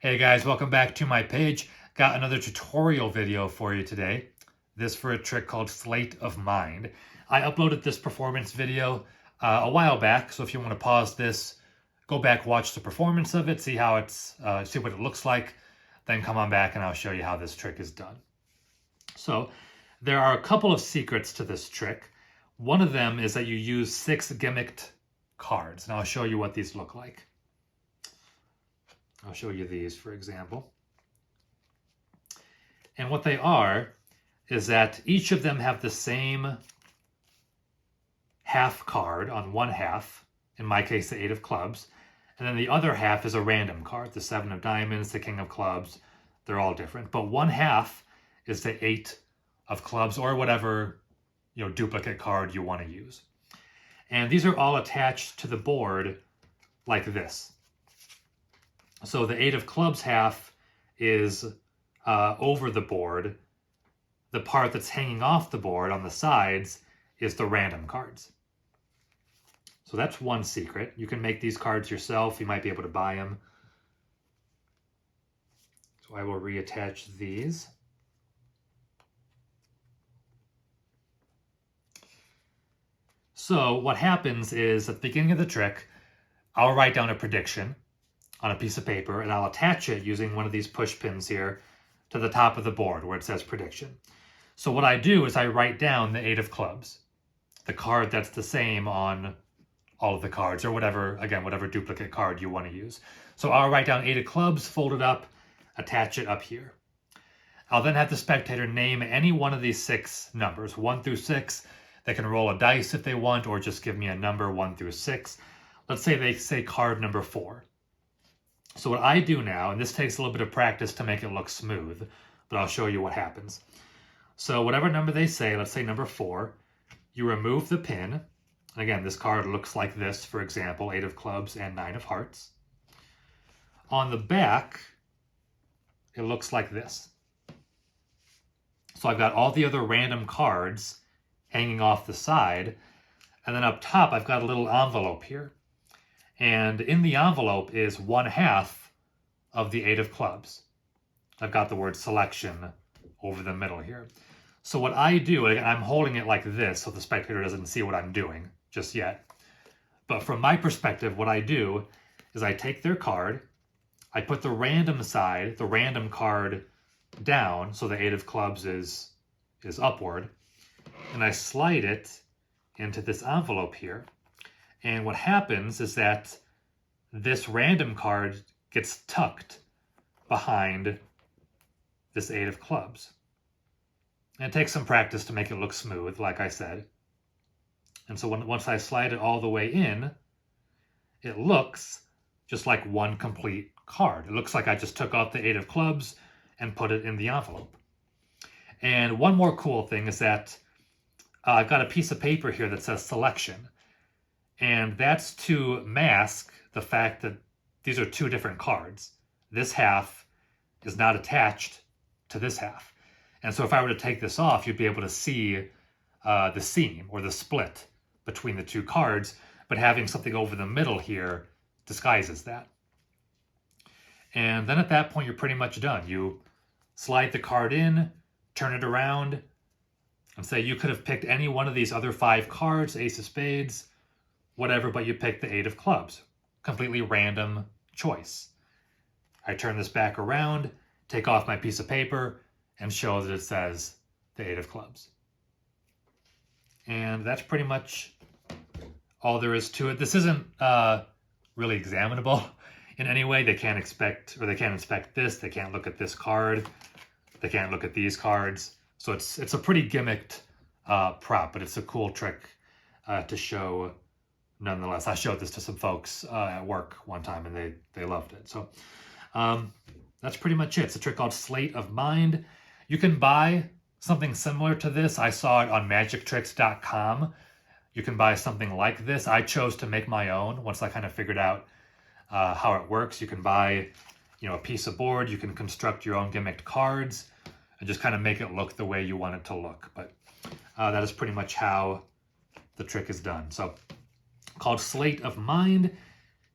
Hey guys, welcome back to my page. Got another tutorial video for you today. This for a trick called Slate of Mind. I uploaded this performance video a while back, so if you want to pause this, go back, watch the performance of it, see how see what it looks like, then come on back and I'll show you how this trick is done. So there are a couple of secrets to this trick. One of them is that you use 6 gimmicked cards, and I'll show you what these look like. I'll show you these, for example. And what they are is that each of them have the same half card on one half, in my case, the 8 of clubs, and then the other half is a random card, the 7 of diamonds, the king of clubs. They're all different, but one half is the 8 of clubs or whatever, duplicate card you want to use. And these are all attached to the board like this. So the 8 of clubs half is over the board. The part that's hanging off the board on the sides is the random cards. So that's one secret. You can make these cards yourself. You might be able to buy them. So I will reattach these. So what happens is at the beginning of the trick, I'll write down a prediction on a piece of paper, and I'll attach it using one of these push pins here to the top of the board where it says prediction. So what I do is I write down the 8 of clubs, the card that's the same on all of the cards, or whatever duplicate card you want to use. So I'll write down 8 of clubs, fold it up, attach it up here. I'll then have the spectator name any one of these 6 numbers, 1 through 6. They can roll a dice if they want, or just give me a number 1 through 6. Let's say they say card number 4. So what I do now, and this takes a little bit of practice to make it look smooth, but I'll show you what happens. So whatever number they say, let's say number 4, you remove the pin. And again, this card looks like this, for example, 8 of clubs and 9 of hearts. On the back, it looks like this. So I've got all the other random cards hanging off the side, and then up top, I've got a little envelope here. And in the envelope is 1/2 of the 8 of clubs. I've got the word selection over the middle here. So what I do, I'm holding it like this so the spectator doesn't see what I'm doing just yet. But from my perspective, what I do is I take their card, I put the random side, the random card down, so the 8 of clubs is upward, and I slide it into this envelope here. And what happens is that this random card gets tucked behind this 8 of clubs. And it takes some practice to make it look smooth, like I said. And so once I slide it all the way in, it looks just like one complete card. It looks like I just took off the 8 of clubs and put it in the envelope. And one more cool thing is that I've got a piece of paper here that says selection. And that's to mask the fact that these are 2 different cards. This half is not attached to this half. And so if I were to take this off, you'd be able to see the seam or the split between the 2 cards, but having something over the middle here disguises that. And then at that point, you're pretty much done. You slide the card in, turn it around, and say you could have picked any one of these other 5 cards, ace of spades, whatever, but you picked the 8 of clubs. Completely random choice. I turn this back around, take off my piece of paper, and show that it says the 8 of clubs. And that's pretty much all there is to it. This isn't really examinable in any way. They can't inspect this. They can't look at this card. They can't look at these cards. So it's a pretty gimmicked prop, but it's a cool trick to show nonetheless. I showed this to some folks at work one time, and they loved it. So that's pretty much it. It's a trick called Slate of Mind. You can buy something similar to this. I saw it on magictricks.com. You can buy something like this. I chose to make my own once I kind of figured out how it works. You can buy, a piece of board. You can construct your own gimmicked cards and just kind of make it look the way you want it to look. But that is pretty much how the trick is done. So called Slate of Mind.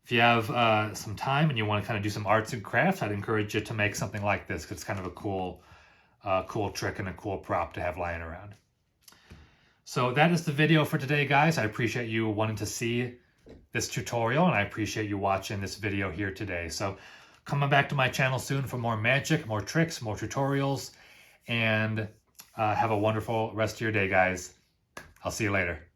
if you have some time and you want to kind of do some arts and crafts, I'd encourage you to make something like this, because it's kind of a cool trick and a cool prop to have lying around. So that is the video for today, guys. I appreciate you wanting to see this tutorial, and I appreciate you watching this video here today. So coming back to my channel soon for more magic, more tricks, more tutorials, and have a wonderful rest of your day, guys. I'll see you later.